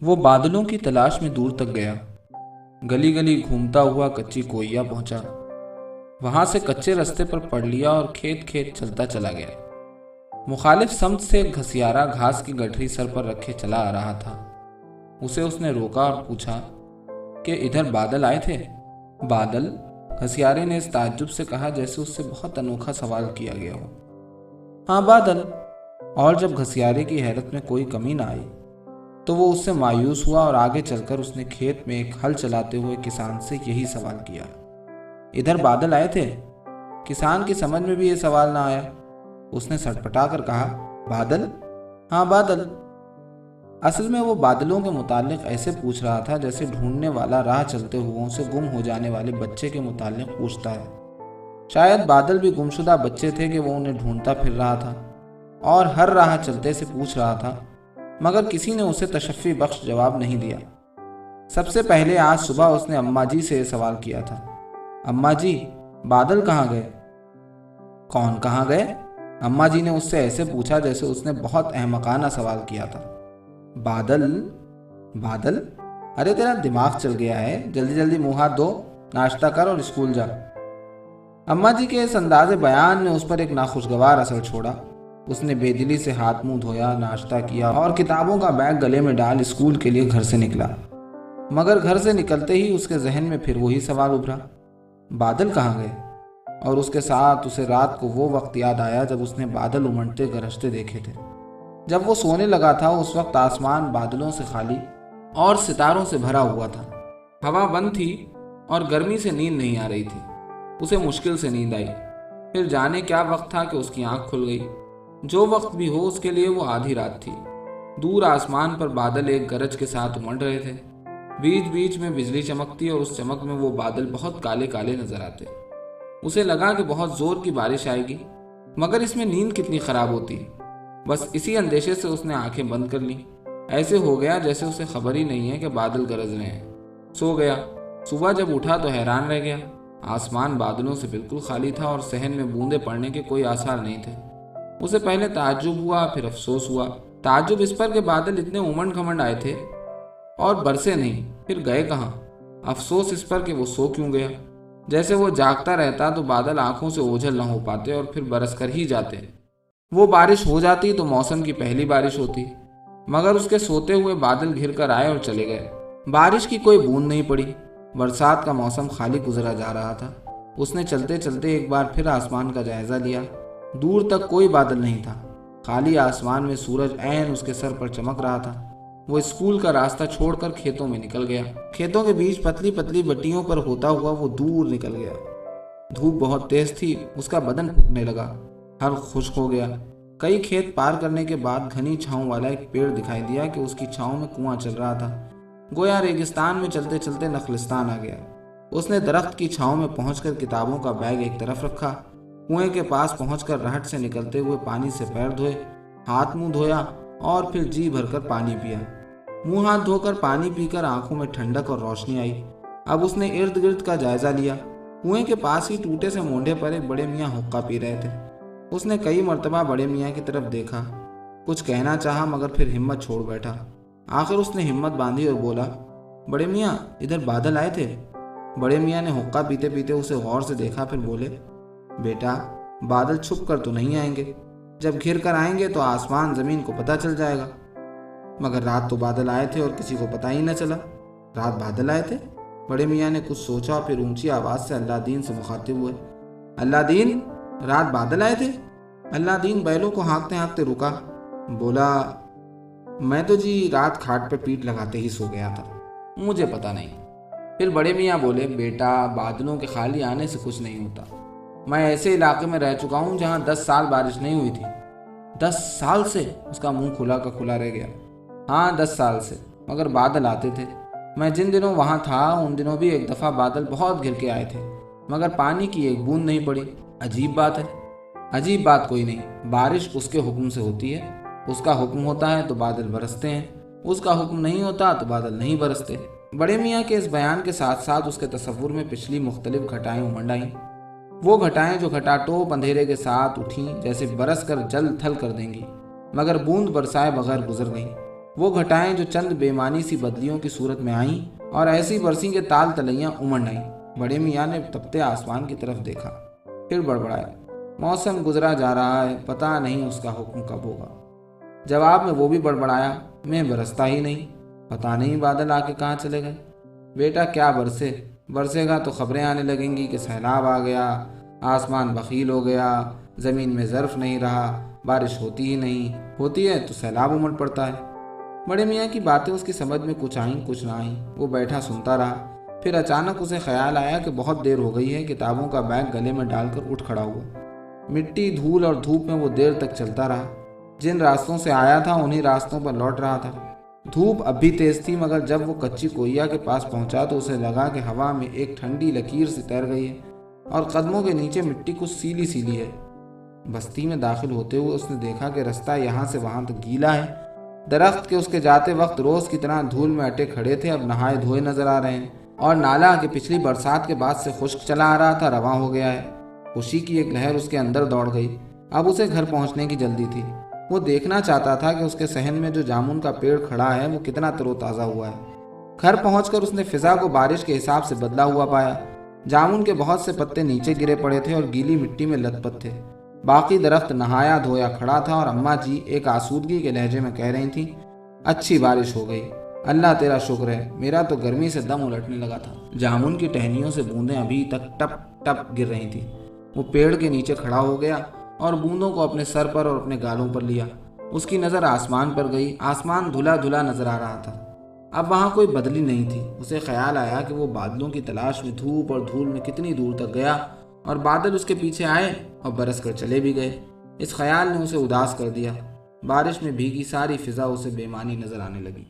وہ बदलों की तलाश में दूर तक गया। गली गली घूमता हुआ कच्ची कोइया पहुंचा। वहां से कच्चे रास्ते पर पड़ लिया और खेत खेत चलता चला गया। मुखालिफ समत से एक घसियारा घास की गठरी सर पर रखे चला आ रहा था। उसे उसने रोका और पूछा कि इधर बादल आए थे? बादल? घसियारे ने इस ताज्जुब से कहा जैसे उससे बहुत अनोखा सवाल किया गया हो। हाँ, बादल। और जब घसियारे की हैरत में कोई कमी ना आई तो वो उससे मायूस हुआ और आगे चलकर उसने खेत में एक हल चलाते हुए किसान से यही सवाल किया, इधर बादल आए थे? किसान की समझ में भी ये सवाल ना आया। उसने सटपटा कर कहा, बादल? हाँ, बादल। असल में वो बादलों के मुतालिक ऐसे पूछ रहा था जैसे ढूंढने वाला राह चलते हुओं से गुम हो जाने वाले बच्चे के मुतालिक पूछता है। शायद बादल भी गुमशुदा बच्चे थे कि वो उन्हें ढूंढता फिर रहा था और हर राह चलते से पूछ रहा था, मगर किसी ने उसे तशफ़ी बख्श जवाब नहीं दिया। सबसे पहले आज सुबह उसने अम्मा जी से सवाल किया था, अम्मा जी, बादल कहाँ गए? कौन कहाँ गए? अम्मा जी ने उससे ऐसे पूछा जैसे उसने बहुत अहमकाना सवाल किया था। बादल? बादल? अरे तेरा दिमाग चल गया है, जल्दी जल्दी मुंह हाथ धो, नाश्ता कर और स्कूल जा। अम्मा जी के इस अंदाज़े बयान ने उस पर एक नाखुशगवार असर छोड़ा। उसने बेदिली से हाथ मुंह धोया, नाश्ता किया और किताबों का बैग गले में डाल स्कूल के लिए घर से निकला। मगर घर से निकलते ही उसके जहन में फिर वही सवाल उभरा, बादल कहाँ गए? और उसके साथ उसे रात को वो वक्त याद आया जब उसने बादल उमड़ते गरजते देखे थे। जब वो सोने लगा था उस वक्त आसमान बादलों से खाली और सितारों से भरा हुआ था। हवा बंद थी और गर्मी से नींद नहीं आ रही थी। उसे मुश्किल से नींद आई। फिर जाने क्या वक्त था कि उसकी आंख खुल गई। जो वक्त भी हो उसके लिए वो आधी रात थी। दूर आसमान पर बादल एक गरज के साथ उमड़ रहे थे। बीच बीच में बिजली चमकती और उस चमक में वो बादल बहुत काले काले नजर आते। उसे लगा कि बहुत जोर की बारिश आएगी, मगर इसमें नींद कितनी खराब होती। बस इसी अंदेशे से उसने आंखें बंद कर ली। ऐसे हो गया जैसे उसे खबर ही नहीं है कि बादल गरज रहे हैं। सो गया। सुबह जब उठा तो हैरान रह गया। आसमान बादलों से बिल्कुल खाली था और सहन में बूंदे पड़ने के कोई आसार नहीं थे। उसे पहले ताज्जुब हुआ, फिर अफसोस हुआ। ताज्जुब इस पर के बादल इतने उमंड खमंड आए थे और बरसे नहीं, फिर गए कहाँ। अफसोस इस पर कि वो सो क्यों गया। जैसे वो जागता रहता तो बादल आंखों से ओझल न हो पाते और फिर बरस कर ही जाते। वो बारिश हो जाती तो मौसम की पहली बारिश होती, मगर उसके सोते हुए बादल घिर कर आए और चले गए। बारिश की कोई बूंद नहीं पड़ी। बरसात का मौसम खाली गुजरा जा रहा था। उसने चलते चलते एक बार फिर आसमान का जायजा लिया। दूर तक कोई बादल नहीं था। खाली आसमान में सूरज ऐन उसके सर पर चमक रहा था। वो स्कूल का रास्ता छोड़कर खेतों में निकल गया। खेतों के बीच पतली पतली बट्टियों पर होता हुआ वो दूर निकल गया। धूप बहुत तेज थी। उसका बदन फूकने लगा। हर खुश्क हो गया। कई खेत पार करने के बाद घनी छांव वाला एक पेड़ दिखाई दिया कि उसकी छांव में कुआं चल रहा था। गोया रेगिस्तान में चलते चलते नखलिस्तान आ गया। उसने दरख्त की छांव में पहुंचकर किताबों का बैग एक तरफ रखा। कुएं के पास पहुंचकर रहट से निकलते हुए पानी से पैर धोए, हाथ मुंह धोया और फिर जी भरकर पानी पिया। मुंह हाथ धोकर पानी पीकर आंखों में ठंडक और रोशनी आई। अब उसने इर्द गिर्द का जायजा लिया। कुएं के पास ही टूटे से मोंढे पर एक बड़े मियाँ हुक्का पी रहे थे। उसने कई मर्तबा बड़े मियाँ की तरफ देखा। कुछ कहना चाहा मगर फिर हिम्मत छोड़ बैठा। आखिर उसने हिम्मत बांधी और बोला, बड़े मियाँ, इधर बादल आए थे? बड़े मियाँ ने हुक्का पीते पीते उसे गौर से देखा, फिर बोले, बेटा, बादल छुप कर तो नहीं आएंगे। जब घिर कर आएंगे तो आसमान जमीन को पता चल जाएगा। मगर रात तो बादल आए थे और किसी को पता ही न चला। रात बादल आए थे? बड़े मियाँ ने कुछ सोचा, फिर ऊंची आवाज से अल्लाह दीन से मुखातिब हुए, अल्लाह दीन, रात बादल आए थे? अल्लाह दीन बैलों को हाँकते हाँकते रुका। बोला, मैं तो जी रात खाट पे पीठ लगाते ही सो गया था, मुझे पता नहीं। फिर बड़े मियाँ बोले, बेटा, बादलों के खाली आने से कुछ नहीं होता। मैं ऐसे इलाके में रह चुका हूँ जहाँ 10 साल बारिश नहीं हुई थी। 10 साल से? उसका मुंह खुला का खुला रह गया। हाँ, 10 साल से, मगर बादल आते थे। मैं जिन दिनों वहाँ था उन दिनों भी एक दफ़ा बादल बहुत घिर के आए थे, मगर पानी की एक बूंद नहीं पड़ी। अजीब बात है। अजीब बात कोई नहीं, बारिश उसके हुक्म से होती है। उसका हुक्म होता है तो बादल बरसते हैं, उसका हुक्म नहीं होता तो बादल नहीं बरसते। बड़े मियाँ के इस बयान के साथ साथ उसके तसव्वुर में पिछली मुख्तलिफ घटाएं उमड़ आईं। वो घटाएं जो घटाटोप अंधेरे के साथ उठीं, जैसे बरस कर जल थल कर देंगी, मगर बूंद बरसाए बगैर गुजर गईं। वो घटाएं जो चंद बेमानी सी बदलियों की सूरत में आईं और ऐसी बरसी के ताल तलैयां उमड़ आईं। बड़े मियाँ ने तपते आसमान की तरफ देखा, फिर बड़बड़ाया, मौसम गुजरा जा रहा है, पता नहीं उसका हुक्म कब होगा। जवाब में वो भी बड़बड़ाया, मैं बरसता ही नहीं, पता नहीं बादल आके कहाँ चले गए। बेटा क्या बरसेगा तो खबरें आने लगेंगी कि सैलाब आ गया, आसमान बखील हो गया, ज़मीन में ज़र्फ नहीं रहा, बारिश होती ही नहीं, होती है तो सैलाब उमड़ पड़ता है। बड़े मियाँ की बातें उसकी समझ में कुछ आईं कुछ ना आईं। वो बैठा सुनता रहा। फिर अचानक उसे ख्याल आया कि बहुत देर हो गई है। किताबों का बैग गले में डालकर उठ खड़ा हुआ। मिट्टी, धूल और धूप में वो देर तक चलता रहा। जिन रास्तों से आया था उन्हीं रास्तों पर लौट रहा था। धूप अब भी तेज थी, मगर जब वो कच्ची कोइया के पास पहुंचा तो उसे लगा कि हवा में एक ठंडी लकीर सी तैर गई है और कदमों के नीचे मिट्टी कुछ सीली सीली है। बस्ती में दाखिल होते हुए उसने देखा कि रास्ता यहाँ से वहां तक गीला है। दरख्त के उसके जाते वक्त रोज की तरह धूल में अटे खड़े थे, अब नहाए धोए नजर आ रहे हैं। और नाला कि पिछली बरसात के बाद से खुश्क चला आ रहा था, रवां हो गया है। खुशी की एक लहर उसके अंदर दौड़ गई। अब उसे घर पहुंचने की जल्दी थी। वो देखना चाहता था कि उसके सहन में जो जामुन का पेड़ खड़ा है वो कितना तरोताज़ा हुआ है। घर पहुंचकर उसने फिजा को बारिश के हिसाब से बदला हुआ पाया। जामुन के बहुत से पत्ते नीचे गिरे पड़े थे और गीली मिट्टी में लथपथ थे। बाकी दरख्त नहाया धोया खड़ा था और अम्मा जी एक आसूदगी के लहजे में कह रही थी, अच्छी बारिश हो गई, अल्लाह तेरा शुक्र है, मेरा तो गर्मी से दम उलटने लगा था। जामुन की टहनियों से बूंदें अभी तक टप टप गिर रही थी। वो पेड़ के नीचे खड़ा हो गया और बूंदों को अपने सर पर और अपने गालों पर लिया। उसकी नज़र आसमान पर गई। आसमान धुला धुला नजर आ रहा था। अब वहाँ कोई बदली नहीं थी। उसे ख्याल आया कि वो बादलों की तलाश में धूप और धूल में कितनी दूर तक गया और बादल उसके पीछे आए और बरस कर चले भी गए। इस ख्याल ने उसे उदास कर दिया। बारिश में भीगी सारी फिजा उसे बेमानी नजर आने लगी।